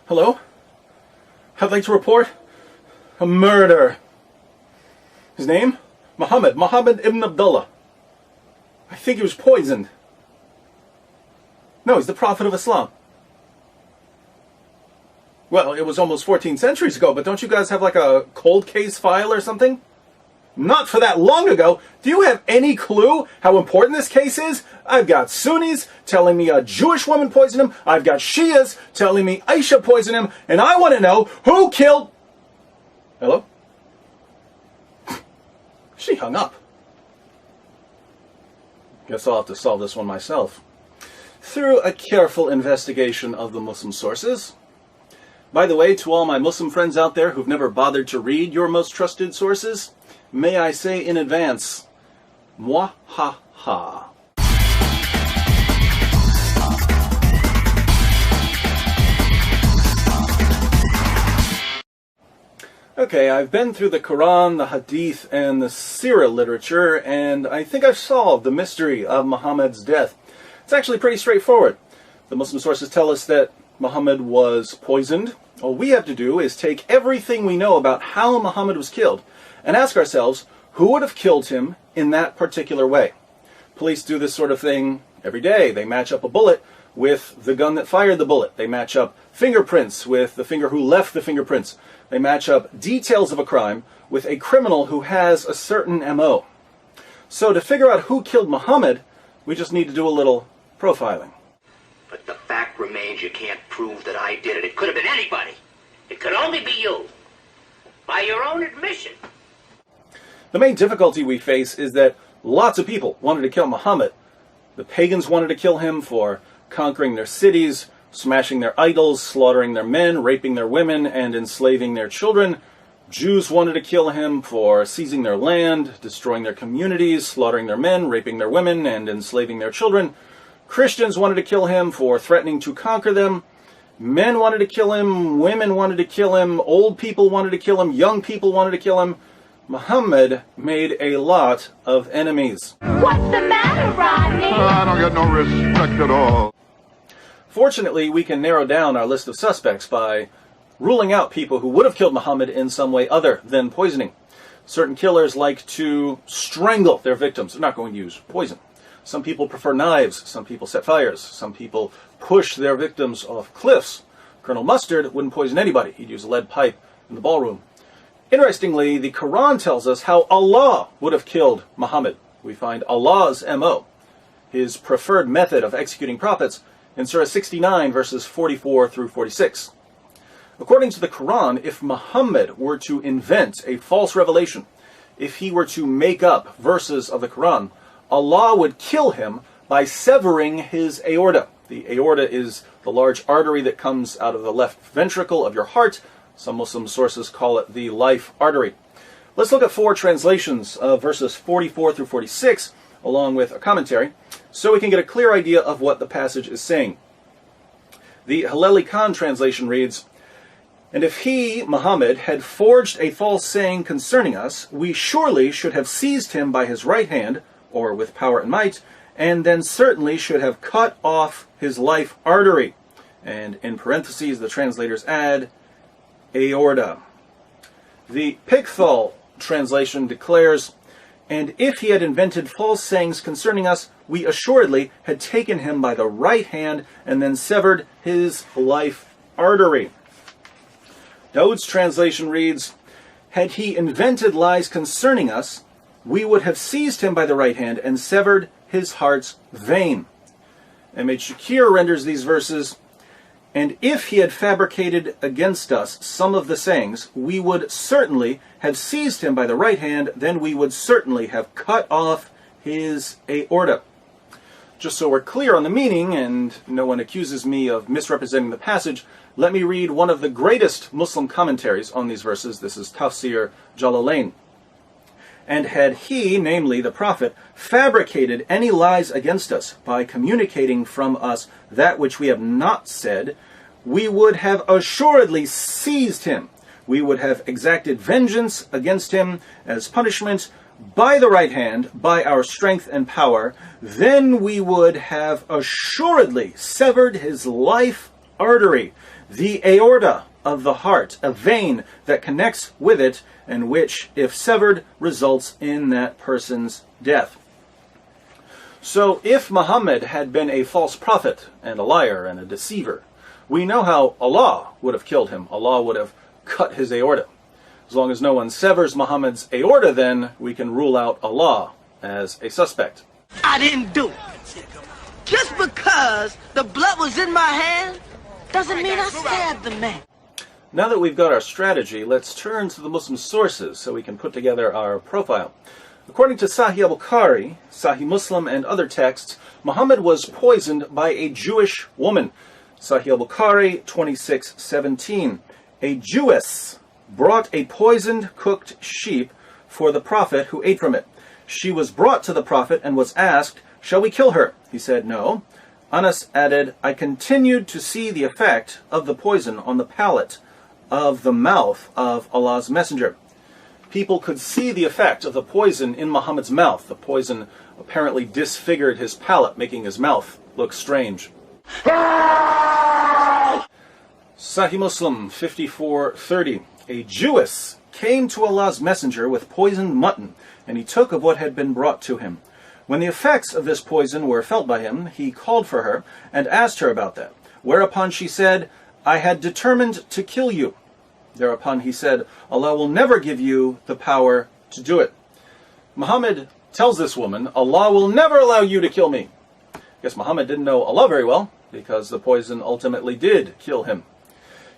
Hello? I'd like to report a murder. His name? Muhammad Ibn Abdullah. I think he was poisoned. No, he's the Prophet of Islam. Well, it was almost 14 centuries ago, but don't you guys have like a cold case file or something? Not for that long ago. Do you have any clue how important this case is? I've got Sunnis telling me a Jewish woman poisoned him. I've got Shias telling me Aisha poisoned him. And I want to know who killed... Hello? She hung up. Guess I'll have to solve this one myself. Through a careful investigation of the Muslim sources. By the way, to all my Muslim friends out there who've never bothered to read your most trusted sources, may I say in advance, mwah ha ha. Okay, I've been through the Quran, the Hadith, and the Sirah literature, and I think I've solved the mystery of Muhammad's death. It's actually pretty straightforward. The Muslim sources tell us that Muhammad was poisoned. All we have to do is take everything we know about how Muhammad was killed and ask ourselves, who would have killed him in that particular way? Police do this sort of thing every day. They match up a bullet with the gun that fired the bullet. They match up fingerprints with the finger who left the fingerprints. They match up details of a crime with a criminal who has a certain MO. So to figure out who killed Muhammad, we just need to do a little profiling. But the fact remains you can't prove that I did it. It could have been anybody. It could only be you. By your own admission. The main difficulty we face is that lots of people wanted to kill Muhammad. The pagans wanted to kill him for conquering their cities, smashing their idols, slaughtering their men, raping their women, and enslaving their children. Jews wanted to kill him for seizing their land, destroying their communities, slaughtering their men, raping their women, and enslaving their children. Christians wanted to kill him for threatening to conquer them. Men wanted to kill him, women wanted to kill him, old people wanted to kill him, young people wanted to kill him. Muhammad made a lot of enemies. What's the matter, Rodney? I don't get no respect at all. Fortunately, we can narrow down our list of suspects by ruling out people who would have killed Muhammad in some way other than poisoning. Certain killers like to strangle their victims. They're not going to use poison. Some people prefer knives. Some people set fires. Some people push their victims off cliffs. Colonel Mustard wouldn't poison anybody. He'd use a lead pipe in the ballroom. Interestingly, the Quran tells us how Allah would have killed Muhammad. We find Allah's MO, his preferred method of executing prophets, in Surah 69, verses 44 through 46. According to the Quran, if Muhammad were to invent a false revelation, if he were to make up verses of the Quran, Allah would kill him by severing his aorta. The aorta is the large artery that comes out of the left ventricle of your heart. Some Muslim sources call it the life artery. Let's look at 4 translations of verses 44 through 46, along with a commentary, so we can get a clear idea of what the passage is saying. The Haleli Khan translation reads, "And if he, Muhammad, had forged a false saying concerning us, we surely should have seized him by his right hand, or with power and might, and then certainly should have cut off his life artery." And in parentheses, the translators add, aorta. The Pickthall translation declares, "And if he had invented false sayings concerning us, we assuredly had taken him by the right hand and then severed his life artery." Daud's translation reads, "Had he invented lies concerning us, we would have seized him by the right hand and severed his heart's vein." M.H. Shakir renders these verses, "And if he had fabricated against us some of the sayings, we would certainly have seized him by the right hand, then we would certainly have cut off his aorta." Just so we're clear on the meaning, and no one accuses me of misrepresenting the passage, let me read one of the greatest Muslim commentaries on these verses. This is Tafsir Jalalain. "And had he, namely the Prophet, fabricated any lies against us by communicating from us that which we have not said, we would have assuredly seized him. We would have exacted vengeance against him as punishment by the right hand, by our strength and power. Then we would have assuredly severed his life artery. the aorta of the heart, a vein that connects with it, and which, if severed, results in that person's death. So if Muhammad had been a false prophet and a liar and a deceiver, we know how Allah would have killed him. Allah would have cut his aorta. As long as no one severs Muhammad's aorta, then we can rule out Allah as a suspect. I didn't do it. Just because the blood was in my hand doesn't mean I stabbed the man. Now that we've got our strategy, let's turn to the Muslim sources so we can put together our profile. According to Sahih Bukhari, Sahih Muslim, and other texts, Muhammad was poisoned by a Jewish woman. Sahih Bukhari 26:17. A Jewess brought a poisoned cooked sheep for the Prophet, who ate from it. She was brought to the Prophet and was asked, "Shall we kill her?" He said, "No." Anas added, "I continued to see the effect of the poison on the palate of the mouth of Allah's Messenger." People could see the effect of the poison in Muhammad's mouth. The poison apparently disfigured his palate, making his mouth look strange. Sahih Muslim 54:30. A Jewess came to Allah's Messenger with poisoned mutton, and he took of what had been brought to him. When the effects of this poison were felt by him, he called for her and asked her about that. Whereupon she said, "I had determined to kill you." Thereupon he said, "Allah will never give you the power to do it." Muhammad tells this woman, "Allah will never allow you to kill me." I guess Muhammad didn't know Allah very well, because the poison ultimately did kill him.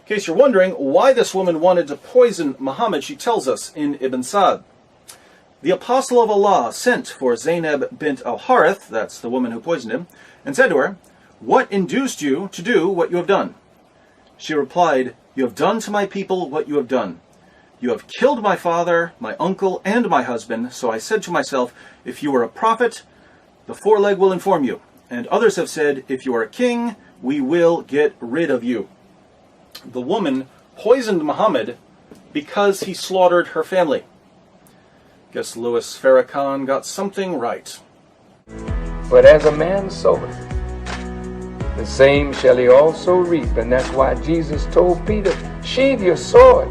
In case you're wondering why this woman wanted to poison Muhammad, she tells us in Ibn Sa'd. The apostle of Allah sent for Zainab bint al-Harith, that's the woman who poisoned him, and said to her, "What induced you to do what you have done?" She replied, "You have done to my people what you have done. You have killed my father, my uncle, and my husband, so I said to myself, if you are a prophet, the foreleg will inform you. And others have said, if you are a king, we will get rid of you." The woman poisoned Muhammad because he slaughtered her family. Guess Louis Farrakhan got something right. But as a man soweth, the same shall he also reap. And that's why Jesus told Peter, sheathe your sword,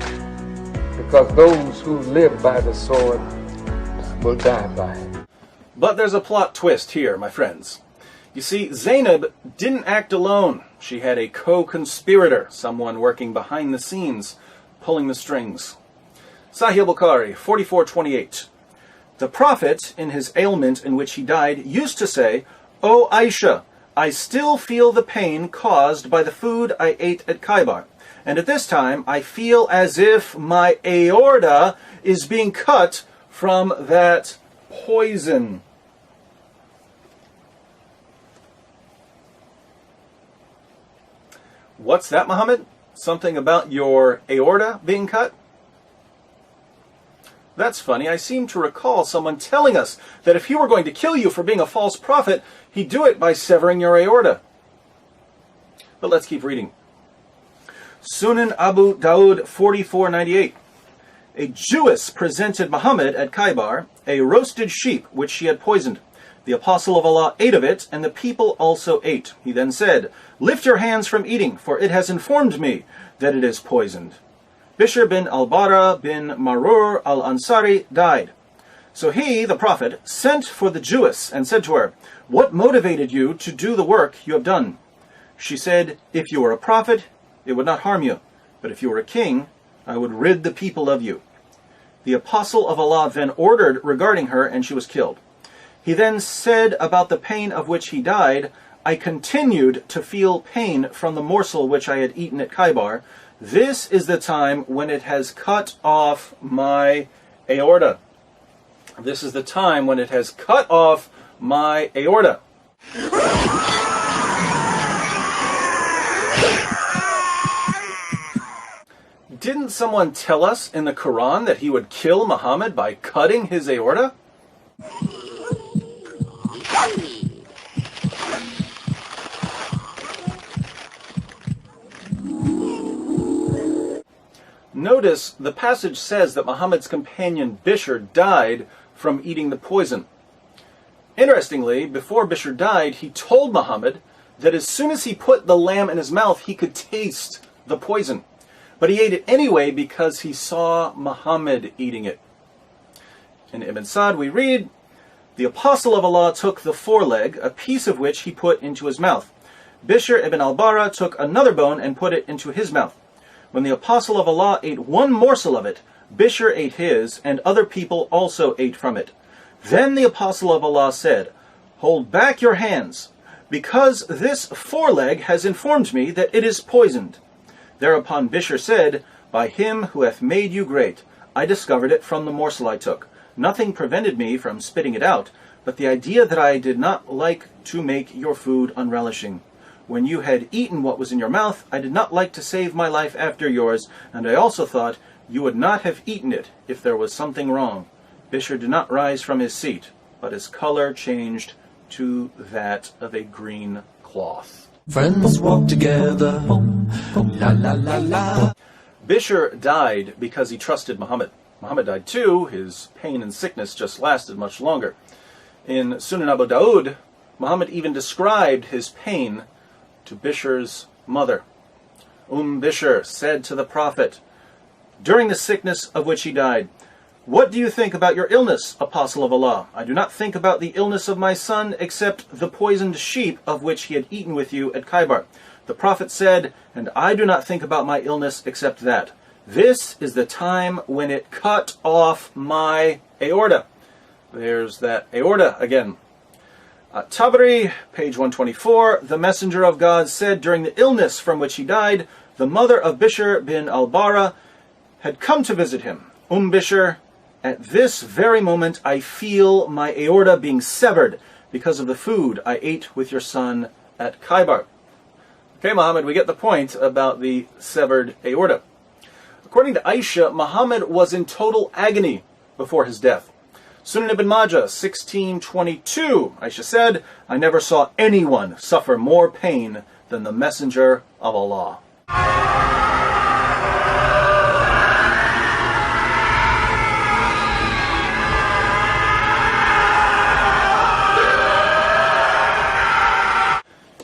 because those who live by the sword will die by it. But there's a plot twist here, my friends. You see, Zainab didn't act alone. She had a co-conspirator, someone working behind the scenes, pulling the strings. Sahih Bukhari 44:28. The Prophet, in his ailment in which he died, used to say, "O Aisha, I still feel the pain caused by the food I ate at Khaybar, and at this time I feel as if my aorta is being cut from that poison." What's that, Muhammad? Something about your aorta being cut? That's funny. I seem to recall someone telling us that if he were going to kill you for being a false prophet, he'd do it by severing your aorta. But let's keep reading. Sunan Abu Dawud 44:98. A Jewess presented Muhammad at Khaybar a roasted sheep which she had poisoned. The apostle of Allah ate of it, and the people also ate. He then said, "Lift your hands from eating, for it has informed me that it is poisoned." Bishr bin al-Bara bin Marur al-Ansari died. So he, the Prophet, sent for the Jewess and said to her, "What motivated you to do the work you have done?" She said, "If you were a prophet, it would not harm you. But if you were a king, I would rid the people of you." The apostle of Allah then ordered regarding her, and she was killed. He then said about the pain of which he died, "I continued to feel pain from the morsel which I had eaten at Khaybar. This is the time when it has cut off my aorta." This is the time when it has cut off my aorta. Didn't someone tell us in the Quran that he would kill Muhammad by cutting his aorta? Notice the passage says that Muhammad's companion Bishr died from eating the poison. Interestingly, before Bishr died, he told Muhammad that as soon as he put the lamb in his mouth, he could taste the poison. But he ate it anyway because he saw Muhammad eating it. In Ibn Sa'd we read, "The Apostle of Allah took the foreleg, a piece of which he put into his mouth. Bishr ibn al-Bara took another bone and put it into his mouth. When the Apostle of Allah ate one morsel of it, Bishr ate his, and other people also ate from it. Then the Apostle of Allah said, 'Hold back your hands, because this foreleg has informed me that it is poisoned.' Thereupon Bishr said, 'By him who hath made you great, I discovered it from the morsel I took. Nothing prevented me from spitting it out, but the idea that I did not like to make your food unrelishing. When you had eaten what was in your mouth, I did not like to save my life after yours, and I also thought you would not have eaten it if there was something wrong.' Bishr did not rise from his seat, but his color changed to that of a green cloth." Friends walk together, la la la la. Bishr died because he trusted Muhammad. Muhammad died too. His pain and sickness just lasted much longer. In Sunan Abu Dawud, Muhammad even described his pain to Bishr's mother. Bishr said to the Prophet, during the sickness of which he died, "What do you think about your illness, Apostle of Allah? I do not think about the illness of my son except the poisoned sheep of which he had eaten with you at Khaybar." The Prophet said, "And I do not think about my illness except that. This is the time when it cut off my aorta." There's that aorta again. Tabari, page 124, "The Messenger of God said during the illness from which he died, the mother of Bishr bin al-Bara had come to visit him. Bishr, at this very moment I feel my aorta being severed because of the food I ate with your son at Khaybar." Okay, Muhammad, we get the point about the severed aorta. According to Aisha, Muhammad was in total agony before his death. Sunan ibn Majah, 1622, Aisha said, "I never saw anyone suffer more pain than the Messenger of Allah."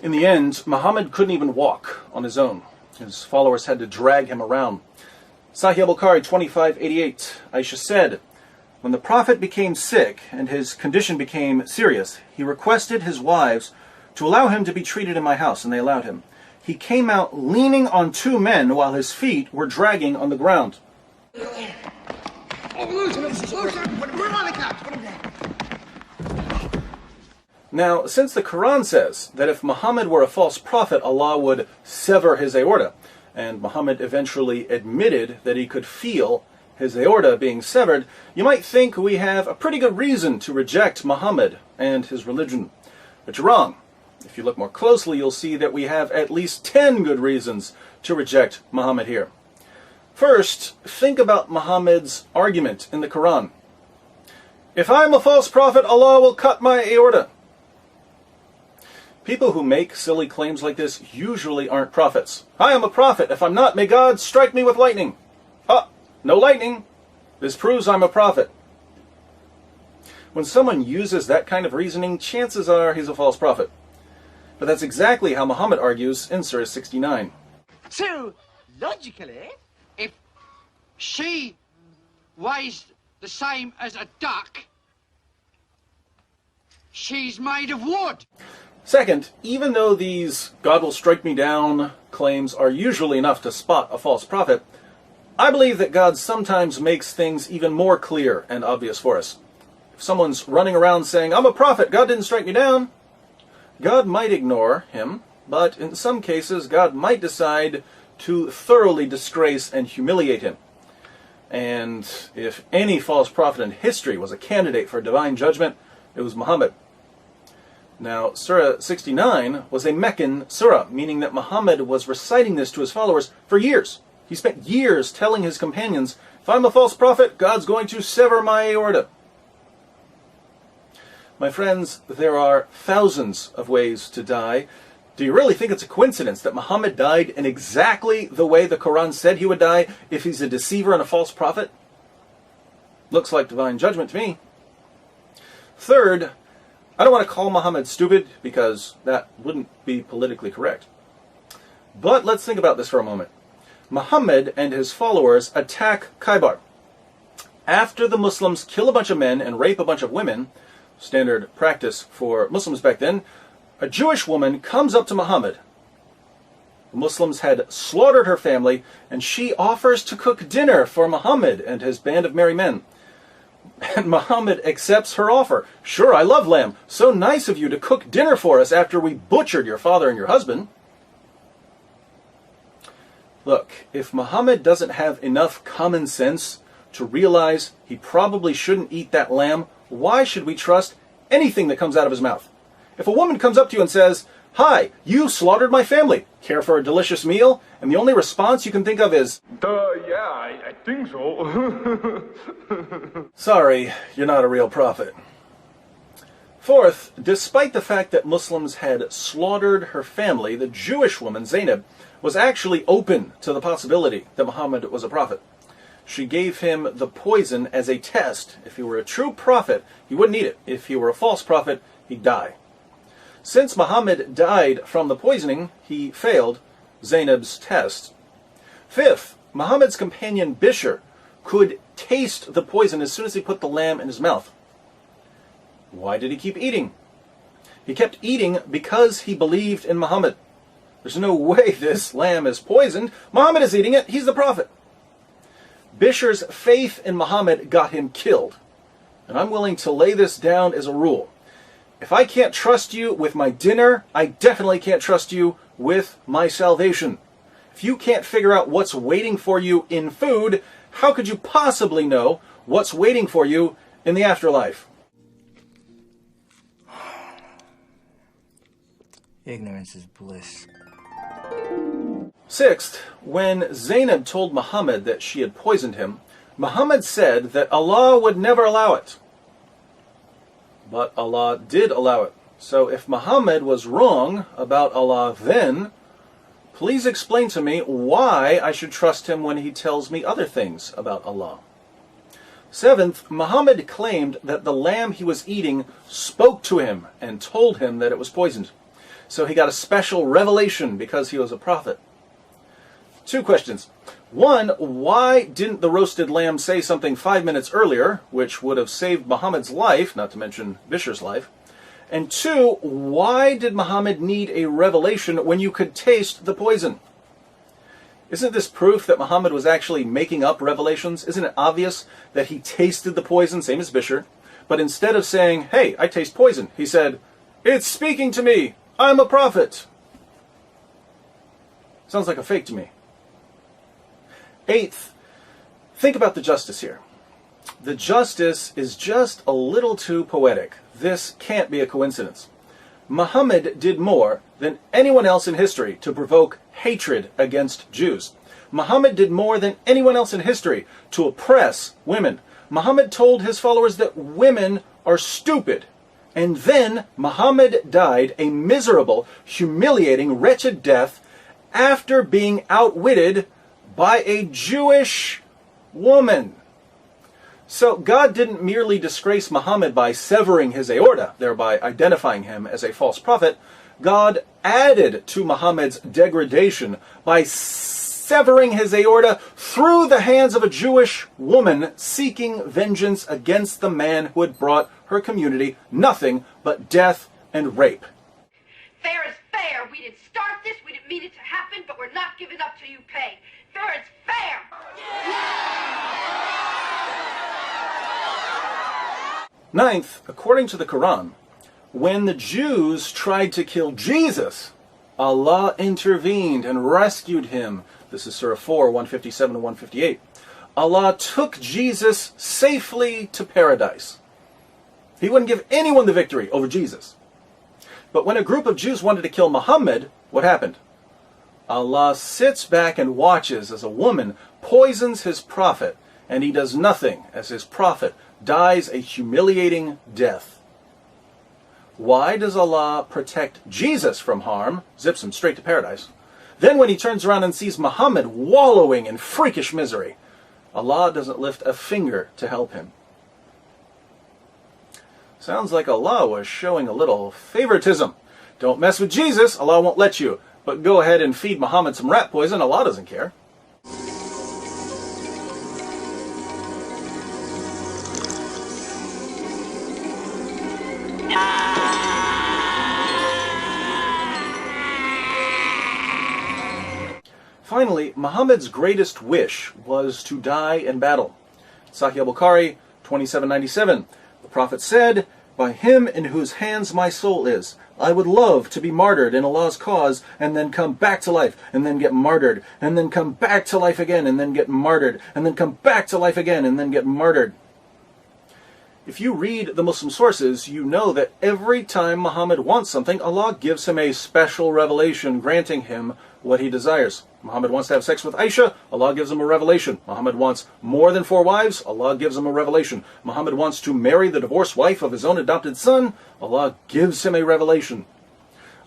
In the end, Muhammad couldn't even walk on his own. His followers had to drag him around. Sahih Bukhari 2588, Aisha said, "When the Prophet became sick and his condition became serious, he requested his wives to allow him to be treated in my house, and they allowed him. He came out leaning on two men while his feet were dragging on the ground." Now, since the Quran says that if Muhammad were a false prophet, Allah would sever his aorta, and Muhammad eventually admitted that he could feel his aorta being severed, you might think we have a pretty good reason to reject Muhammad and his religion. But you're wrong. If you look more closely, you'll see that we have at least 10 good reasons to reject Muhammad here. First, think about Muhammad's argument in the Quran. "If I'm a false prophet, Allah will cut my aorta." People who make silly claims like this usually aren't prophets. "I am a prophet. If I'm not, may God strike me with lightning." No lightning. This proves I'm a prophet. When someone uses that kind of reasoning, chances are he's a false prophet. But that's exactly how Muhammad argues in Surah 69. So, logically, if she weighs the same as a duck, she's made of wood. Second, even though these "God will strike me down" claims are usually enough to spot a false prophet, I believe that God sometimes makes things even more clear and obvious for us. If someone's running around saying, "I'm a prophet, God didn't strike me down," God might ignore him, but in some cases God might decide to thoroughly disgrace and humiliate him. And if any false prophet in history was a candidate for divine judgment, it was Muhammad. Now, Surah 69 was a Meccan surah, meaning that Muhammad was reciting this to his followers for years. He spent years telling his companions, "If I'm a false prophet, God's going to sever my aorta." My friends, there are thousands of ways to die. Do you really think it's a coincidence that Muhammad died in exactly the way the Quran said he would die if he's a deceiver and a false prophet? Looks like divine judgment to me. Third, I don't want to call Muhammad stupid because that wouldn't be politically correct. But let's think about this for a moment. Muhammad and his followers attack Khaybar. After the Muslims kill a bunch of men and rape a bunch of women, standard practice for Muslims back then, a Jewish woman comes up to Muhammad. The Muslims had slaughtered her family, and she offers to cook dinner for Muhammad and his band of merry men. And Muhammad accepts her offer. "Sure, I love lamb. So nice of you to cook dinner for us after we butchered your father and your husband." Look, if Muhammad doesn't have enough common sense to realize he probably shouldn't eat that lamb, why should we trust anything that comes out of his mouth? If a woman comes up to you and says, "Hi, you slaughtered my family. Care for a delicious meal?" and the only response you can think of is, Yeah, I think so. "Sorry, you're not a real prophet." Fourth, despite the fact that Muslims had slaughtered her family, the Jewish woman, Zainab, was actually open to the possibility that Muhammad was a prophet. She gave him the poison as a test. If he were a true prophet, he wouldn't eat it. If he were a false prophet, he'd die. Since Muhammad died from the poisoning, he failed Zainab's test. Fifth, Muhammad's companion Bishr could taste the poison as soon as he put the lamb in his mouth. Why did he keep eating? He kept eating because he believed in Muhammad. There's no way this lamb is poisoned. Muhammad is eating it. He's the prophet. Bishr's faith in Muhammad got him killed. And I'm willing to lay this down as a rule. If I can't trust you with my dinner, I definitely can't trust you with my salvation. If you can't figure out what's waiting for you in food, how could you possibly know what's waiting for you in the afterlife? Ignorance is bliss. Sixth, when Zainab told Muhammad that she had poisoned him, Muhammad said that Allah would never allow it. But Allah did allow it. So if Muhammad was wrong about Allah then, please explain to me why I should trust him when he tells me other things about Allah. Seventh, Muhammad claimed that the lamb he was eating spoke to him and told him that it was poisoned. So he got a special revelation because he was a prophet. Two questions. One, why didn't the roasted lamb say something 5 minutes earlier, which would have saved Muhammad's life, not to mention Bishr's life? And two, why did Muhammad need a revelation when you could taste the poison? Isn't this proof that Muhammad was actually making up revelations? Isn't it obvious that he tasted the poison, same as Bishr, but instead of saying, "Hey, I taste poison," he said, "It's speaking to me. I'm a prophet." Sounds like a fake to me. Eighth, think about the justice here. The justice is just a little too poetic. This can't be a coincidence. Muhammad did more than anyone else in history to provoke hatred against Jews. Muhammad did more than anyone else in history to oppress women. Muhammad told his followers that women are stupid. And then Muhammad died a miserable, humiliating, wretched death after being outwitted by a Jewish woman. So God didn't merely disgrace Muhammad by severing his aorta, thereby identifying him as a false prophet. God added to Muhammad's degradation by severing his aorta through the hands of a Jewish woman seeking vengeance against the man who had brought her community nothing but death and rape. Fair is fair. We didn't start this. We didn't mean it to happen, but we're not giving up till you pay. Fair is fair. Ninth, according to the Quran, when the Jews tried to kill Jesus, Allah intervened and rescued him. This is Surah 4, 157 to 158. Allah took Jesus safely to paradise. He wouldn't give anyone the victory over Jesus. But when a group of Jews wanted to kill Muhammad, what happened? Allah sits back and watches as a woman poisons his prophet, and he does nothing as his prophet dies a humiliating death. Why does Allah protect Jesus from harm, zips him straight to paradise? Then when he turns around and sees Muhammad wallowing in freakish misery, Allah doesn't lift a finger to help him. Sounds like Allah was showing a little favoritism. Don't mess with Jesus, Allah won't let you. But go ahead and feed Muhammad some rat poison, Allah doesn't care. Finally, Muhammad's greatest wish was to die in battle. Sahih Bukhari 2797. The Prophet said, "By him in whose hands my soul is, I would love to be martyred in Allah's cause and then come back to life and then get martyred and then come back to life again and then get martyred and then come back to life again and then get martyred." If you read the Muslim sources, you know that every time Muhammad wants something, Allah gives him a special revelation granting him what he desires. Muhammad wants to have sex with Aisha, Allah gives him a revelation. Muhammad wants more than 4 wives, Allah gives him a revelation. Muhammad wants to marry the divorced wife of his own adopted son, Allah gives him a revelation.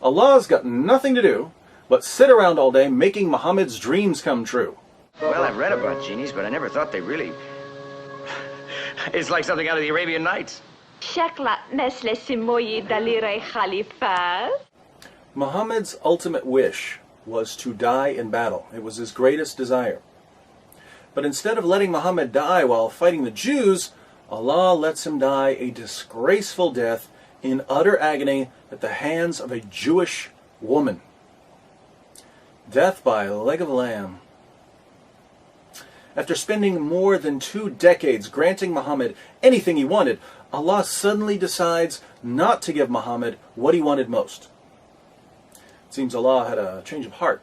Allah's got nothing to do but sit around all day making Muhammad's dreams come true. Well, I've read about genies, but I never thought they really... It's like something out of the Arabian Nights. Muhammad's ultimate wish was to die in battle. It was his greatest desire. But instead of letting Muhammad die while fighting the Jews, Allah lets him die a disgraceful death in utter agony at the hands of a Jewish woman. Death by a leg of lamb. After spending more than 2 decades granting Muhammad anything he wanted, Allah suddenly decides not to give Muhammad what he wanted most. It seems Allah had a change of heart.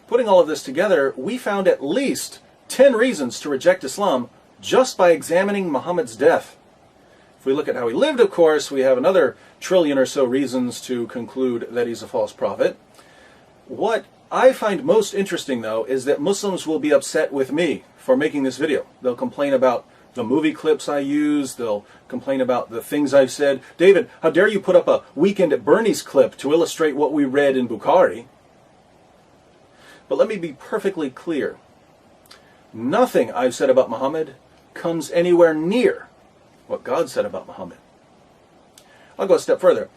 Putting all of this together, we found at least 10 reasons to reject Islam just by examining Muhammad's death. If we look at how he lived, of course, we have another 1 trillion or so reasons to conclude that he's a false prophet. What I find most interesting, though, is that Muslims will be upset with me for making this video. They'll complain about the movie clips I use. They'll complain about the things I've said. David, how dare you put up a Weekend at Bernie's clip to illustrate what we read in Bukhari? But let me be perfectly clear. Nothing I've said about Muhammad comes anywhere near what God said about Muhammad. I'll go a step further.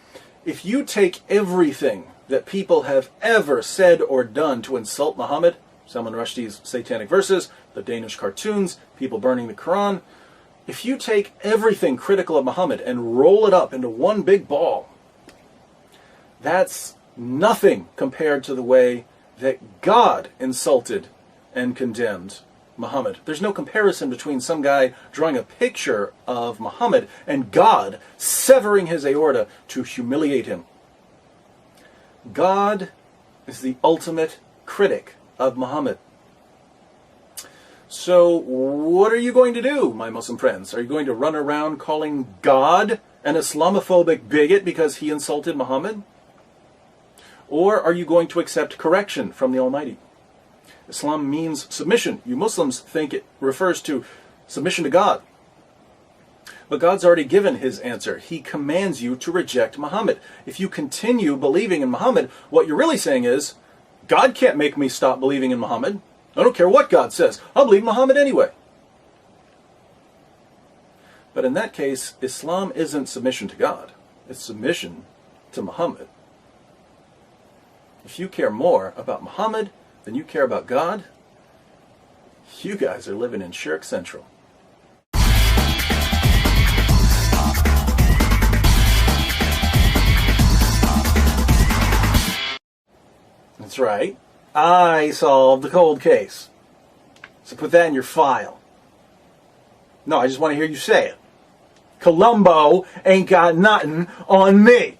If you take everything that people have ever said or done to insult Muhammad, Salman Rushdie's satanic verses, the Danish cartoons, people burning the Quran, if you take everything critical of Muhammad and roll it up into one big ball, that's nothing compared to the way that God insulted and condemned Muhammad. There's no comparison between some guy drawing a picture of Muhammad and God severing his aorta to humiliate him. God is the ultimate critic of Muhammad. So what are you going to do, my Muslim friends? Are you going to run around calling God an Islamophobic bigot because he insulted Muhammad? Or are you going to accept correction from the Almighty? Islam means submission. You Muslims think it refers to submission to God. But God's already given his answer. He commands you to reject Muhammad. If you continue believing in Muhammad, what you're really saying is, God can't make me stop believing in Muhammad. I don't care what God says. I'll believe Muhammad anyway. But in that case, Islam isn't submission to God. It's submission to Muhammad. If you care more about Muhammad than you care about God, you guys are living in Shirk Central. That's right. I solved the cold case. So put that in your file. No, I just want to hear you say it. Columbo ain't got nothing on me.